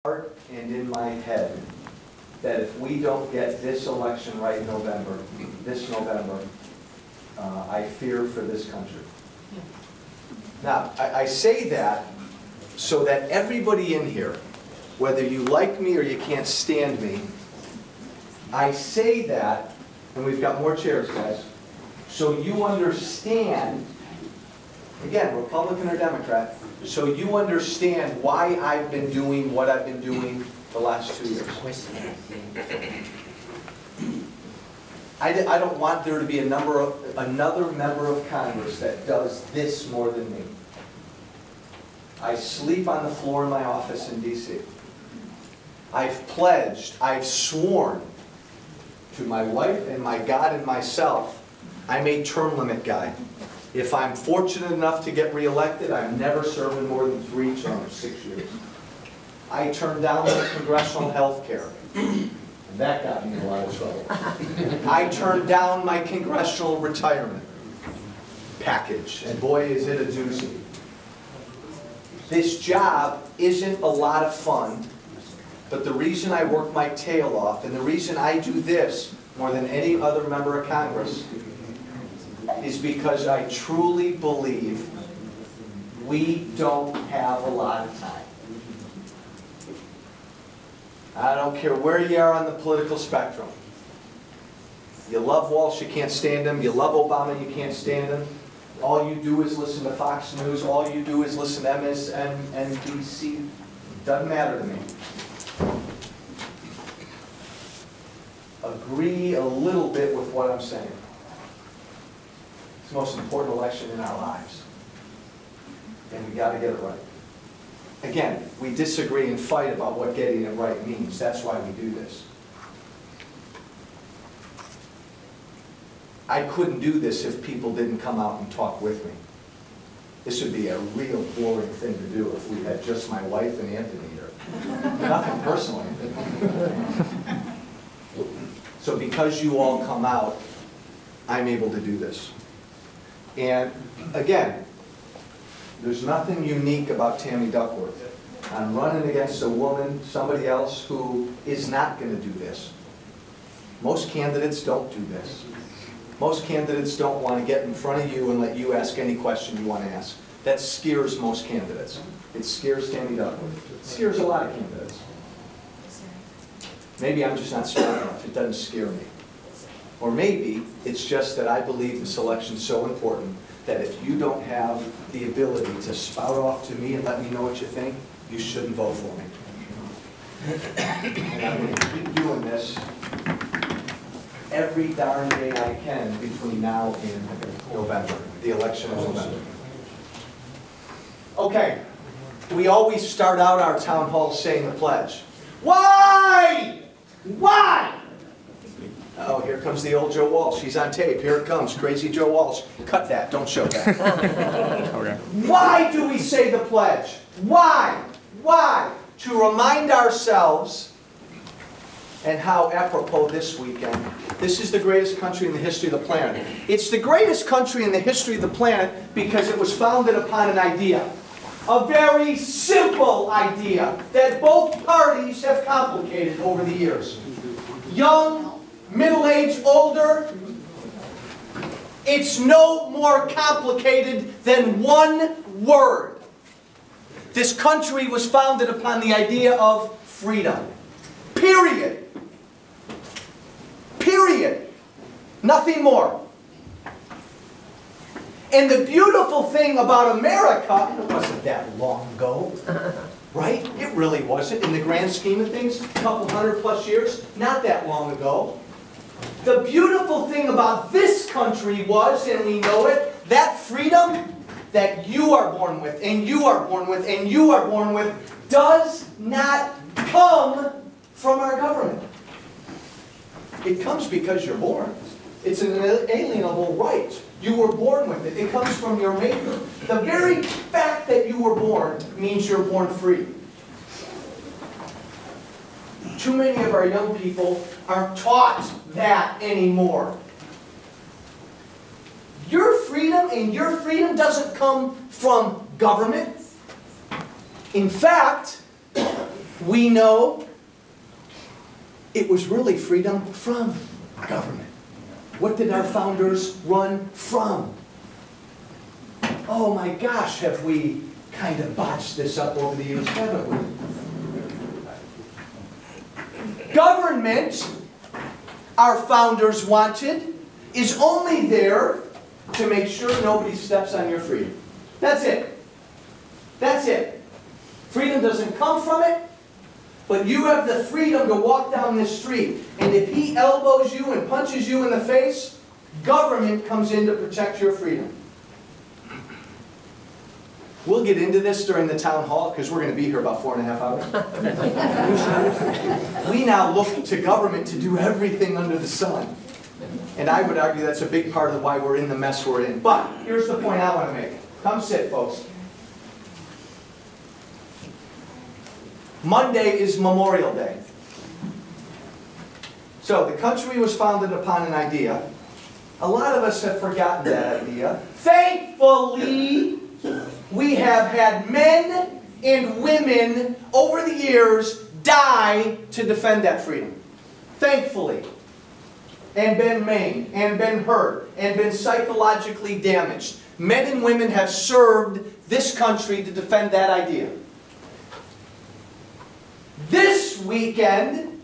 heart and in my head that if we don't get this election right in November, I fear for this country. Now, I say that so that everybody in here, whether you like me or you can't stand me, I say that, and we've got more chairs, guys, so you understand, again, Republican or Democrat, so you understand why I've been doing what I've been doing the last 2 years. I don't want there to be another member of Congress that does this more than me. I sleep on the floor in my office in D.C. I've pledged, I've sworn to my wife and my God and myself, I'm a term limit guy. If I'm fortunate enough to get reelected, I'm never serving more than 3 terms, 6 years. I turned down the congressional health care. And that got me in a lot of trouble. I turned down my congressional retirement package, and boy, is it a doozy. This job isn't a lot of fun, but the reason I work my tail off, and the reason I do this more than any other member of Congress, is because I truly believe we don't have a lot of time. I don't care where you are on the political spectrum. You love Walsh, you can't stand him. You love Obama, you can't stand him. All you do is listen to Fox News. All you do is listen to MSNBC. Doesn't matter to me. Agree a little bit with what I'm saying. It's the most important election in our lives. And we got to get it right. Again, we disagree and fight about what getting it right means. That's why we do this. I couldn't do this if people didn't come out and talk with me. This would be a real boring thing to do if we had just my wife and Anthony here. Nothing personal. So because you all come out, I'm able to do this. And again, there's nothing unique about Tammy Duckworth. I'm running against a woman, somebody else who is not going to do this. Most candidates don't do this. Most candidates don't want to get in front of you and let you ask any question you want to ask. That scares most candidates. It scares Tammy Duckworth. It scares a lot of candidates. Maybe I'm just not smart enough. It doesn't scare me. Or maybe it's just that I believe this election's so important that if you don't have the ability to spout off to me and let me know what you think, you shouldn't vote for me. And I'm going to keep doing this every darn day I can between now and November. The election is November. Okay, we always start out our town hall saying the pledge. Why? Why? Oh, here comes the old Joe Walsh. He's on tape. Here it comes. Crazy Joe Walsh. Cut that. Don't show that. Okay. Why do we say the pledge? Why? Why? To remind ourselves, and how apropos this weekend, this is the greatest country in the history of the planet. It's the greatest country in the history of the planet because it was founded upon an idea. A very simple idea that both parties have complicated over the years. Young, middle-aged, older, it's no more complicated than one word. This country was founded upon the idea of freedom. Period. Period. Nothing more. And the beautiful thing about America, it wasn't that long ago, right? It really wasn't. In the grand scheme of things, a couple 100+ years, not that long ago. The beautiful thing about this country was, and we know it, that freedom that you are born with, and you are born with, and you are born with, does not come from our government. It comes because you're born. It's an inalienable right. You were born with it. It comes from your maker. The very fact that you were born means you're born free. Too many of our young people aren't taught that anymore. Your freedom and your freedom doesn't come from government. In fact, We know it was really freedom from government. What did our founders run from? Oh my gosh, have we kind of botched this up over the years, haven't we? Government, our founders wanted, is only there to make sure nobody steps on your freedom. That's it. That's it. Freedom doesn't come from it, but you have the freedom to walk down this street. And if he elbows you and punches you in the face, government comes in to protect your freedom. We'll get into this during the town hall because we're going to be here about 4.5 hours. We now look to government to do everything under the sun. And I would argue that's a big part of why we're in the mess we're in. But here's the point I want to make. Come sit, folks. Monday is Memorial Day. So the country was founded upon an idea. A lot of us have forgotten that idea. Thankfully, we have had men and women over the years die to defend that freedom. Thankfully. And been maimed, and been hurt, and been psychologically damaged. Men and women have served this country to defend that idea. This weekend,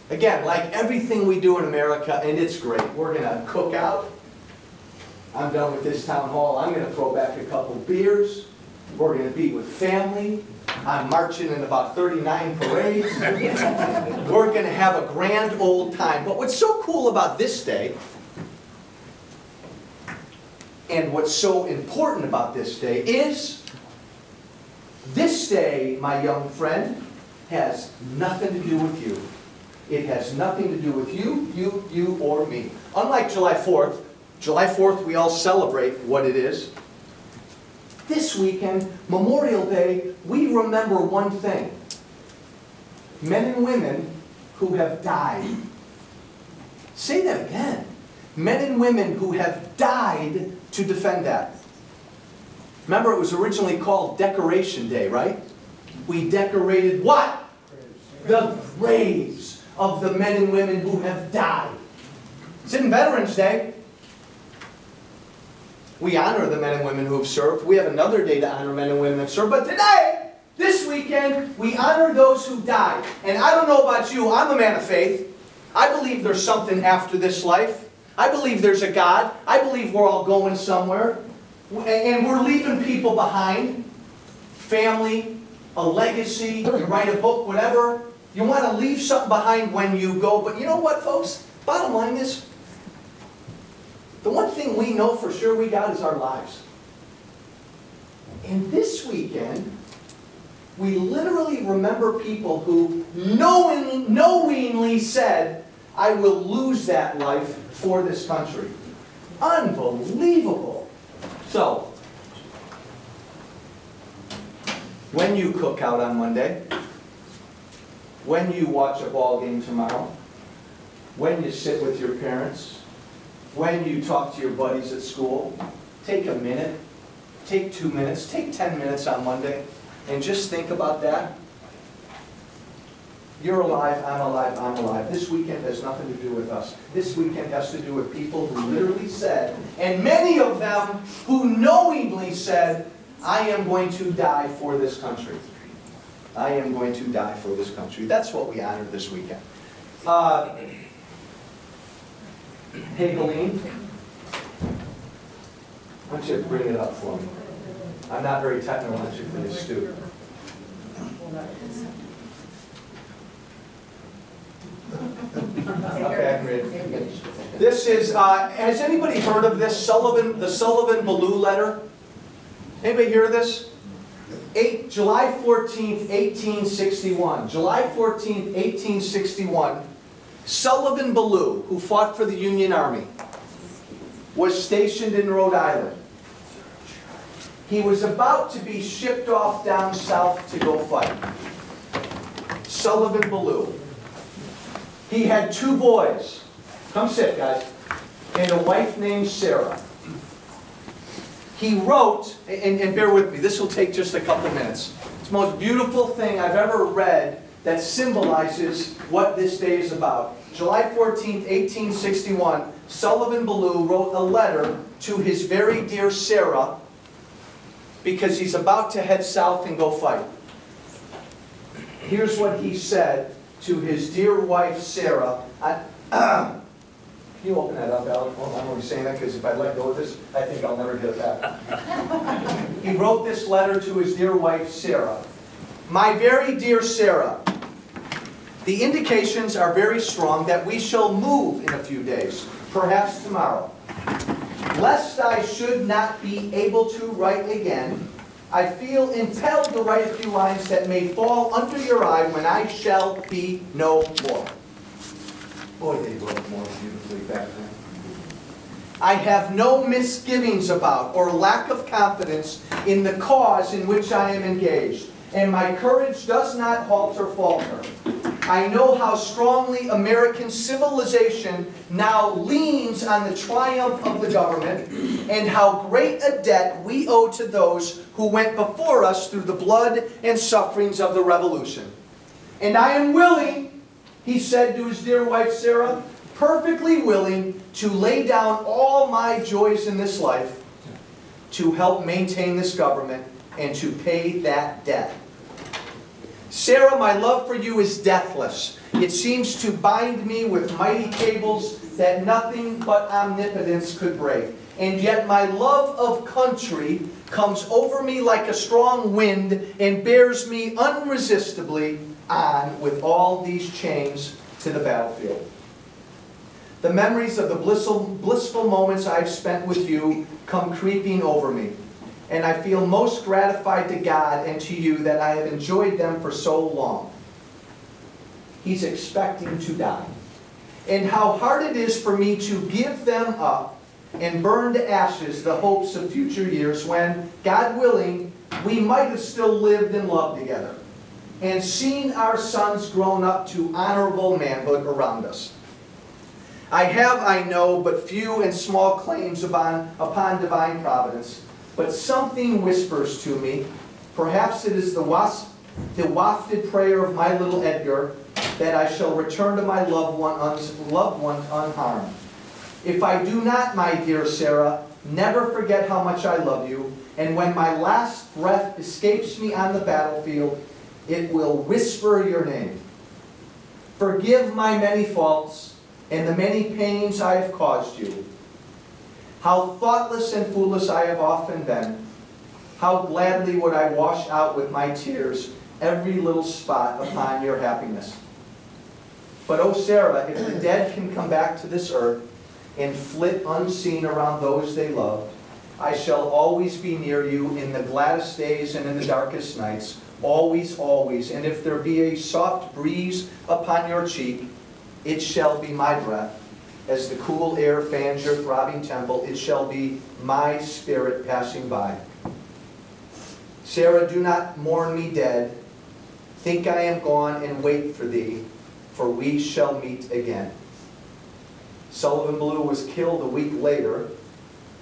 again, like everything we do in America, and it's great, we're going to cook out. I'm done with this town hall. I'm going to throw back a couple beers. We're going to be with family. I'm marching in about 39 parades. We're going to have a grand old time. But what's so cool about this day, and what's so important about this day, is this day, my young friend, has nothing to do with you. It has nothing to do with you, or me. Unlike July 4th, July 4th we all celebrate what it is. This weekend, Memorial Day, we remember one thing. Men and women who have died. Say that again. Men and women who have died to defend that. Remember, it was originally called Decoration Day, right? We decorated what? The graves of the men and women who have died. It's in Veterans Day. We honor the men and women who have served. We have another day to honor men and women who have served. But today, this weekend, we honor those who died. And I don't know about you, I'm a man of faith. I believe there's something after this life. I believe there's a God. I believe we're all going somewhere. And we're leaving people behind. Family, a legacy, you write a book, whatever. You want to leave something behind when you go. But you know what, folks? Bottom line is, the one thing we know for sure we got is our lives. And this weekend, we literally remember people who knowingly said, I will lose that life for this country. Unbelievable. So, when you cook out on Monday, when you watch a ball game tomorrow, when you sit with your parents, when you talk to your buddies at school, take a minute, take 2 minutes, take 10 minutes on Monday, and just think about that. You're alive, I'm alive, I'm alive. This weekend has nothing to do with us. This weekend has to do with people who literally said, and many of them who knowingly said, I am going to die for this country. I am going to die for this country. That's what we honored this weekend. Hey, Helene, why don't you bring it up for me? I'm not very technologically astute. Okay, I can read it. This is, has anybody heard of this? The Sullivan-Ballou letter? Anybody hear of this? July 14th, 1861. July 14th, 1861. Sullivan-Ballou, who fought for the Union Army, was stationed in Rhode Island. He was about to be shipped off down south to go fight. Sullivan-Ballou. He had 2 boys. Come sit, guys. And a wife named Sarah. He wrote, and bear with me, this will take just a couple minutes. It's the most beautiful thing I've ever read that symbolizes what this day is about. July 14th, 1861, Sullivan Ballou wrote a letter to his very dear Sarah because he's about to head south and go fight. Here's what he said to his dear wife, Sarah. Can you open that up, Alan? I'm only saying that because if I let go of this, I think I'll never get it back. He wrote this letter to his dear wife, Sarah. My very dear Sarah, the indications are very strong that we shall move in a few days, perhaps tomorrow. Lest I should not be able to write again, I feel impelled to write a few lines that may fall under your eye when I shall be no more. Boy, they wrote more beautifully back then. I have no misgivings about or lack of confidence in the cause in which I am engaged, and my courage does not falter. I know how strongly American civilization now leans on the triumph of the government, and how great a debt we owe to those who went before us through the blood and sufferings of the Revolution. And I am willing, he said to his dear wife Sarah, perfectly willing to lay down all my joys in this life to help maintain this government and to pay that debt. Sarah, my love for you is deathless. It seems to bind me with mighty cables that nothing but omnipotence could break. And yet my love of country comes over me like a strong wind and bears me unresistably on with all these chains to the battlefield. The memories of the blissful moments I've spent with you come creeping over me. And I feel most gratified to God and to you that I have enjoyed them for so long. He's expecting to die. And how hard it is for me to give them up and burn to ashes the hopes of future years when, God willing, we might have still lived and loved together and seen our sons grown up to honorable manhood around us. I have, I know, but few and small claims upon divine providence. But something whispers to me, perhaps it is the wafted prayer of my little Edgar, that I shall return to my loved ones unharmed. If I do not, my dear Sarah, never forget how much I love you, and when my last breath escapes me on the battlefield, it will whisper your name. Forgive my many faults and the many pains I have caused you. How thoughtless and foolish I have often been. How gladly would I wash out with my tears every little spot upon your happiness. But, oh Sarah, if the dead can come back to this earth and flit unseen around those they loved, I shall always be near you in the gladdest days and in the darkest nights, always, always. And if there be a soft breeze upon your cheek, it shall be my breath. As the cool air fans your throbbing temple, it shall be my spirit passing by. Sarah, do not mourn me dead. Think I am gone and wait for thee, for we shall meet again. Sullivan Ballou was killed a week later,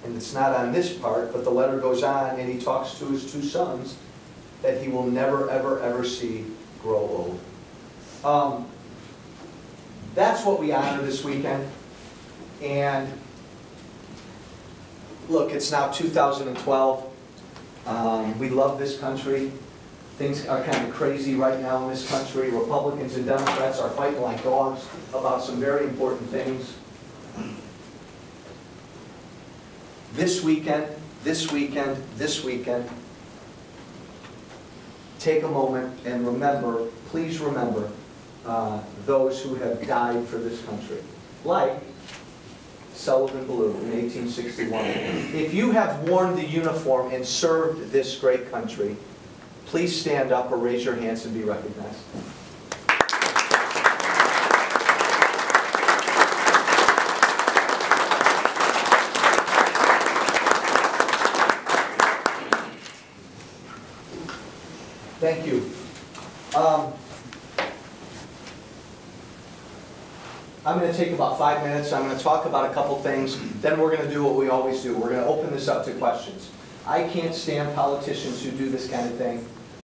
and it's not on this part, but the letter goes on, and he talks to his two sons that he will never, ever, ever see grow old. That's what we honor this weekend. And look, it's now 2012. We love this country. Things are kind of crazy right now in this country. Republicans and Democrats are fighting like dogs about some very important things. This weekend, take a moment and remember, please remember, those who have died for this country. Like Sullivan Ballou in 1861. If you have worn the uniform and served this great country, please stand up or raise your hands and be recognized. Thank you. I'm going to take about 5 minutes. I'm going to talk about a couple things. Then we're going to do what we always do. We're going to open this up to questions. I can't stand politicians who do this kind of thing.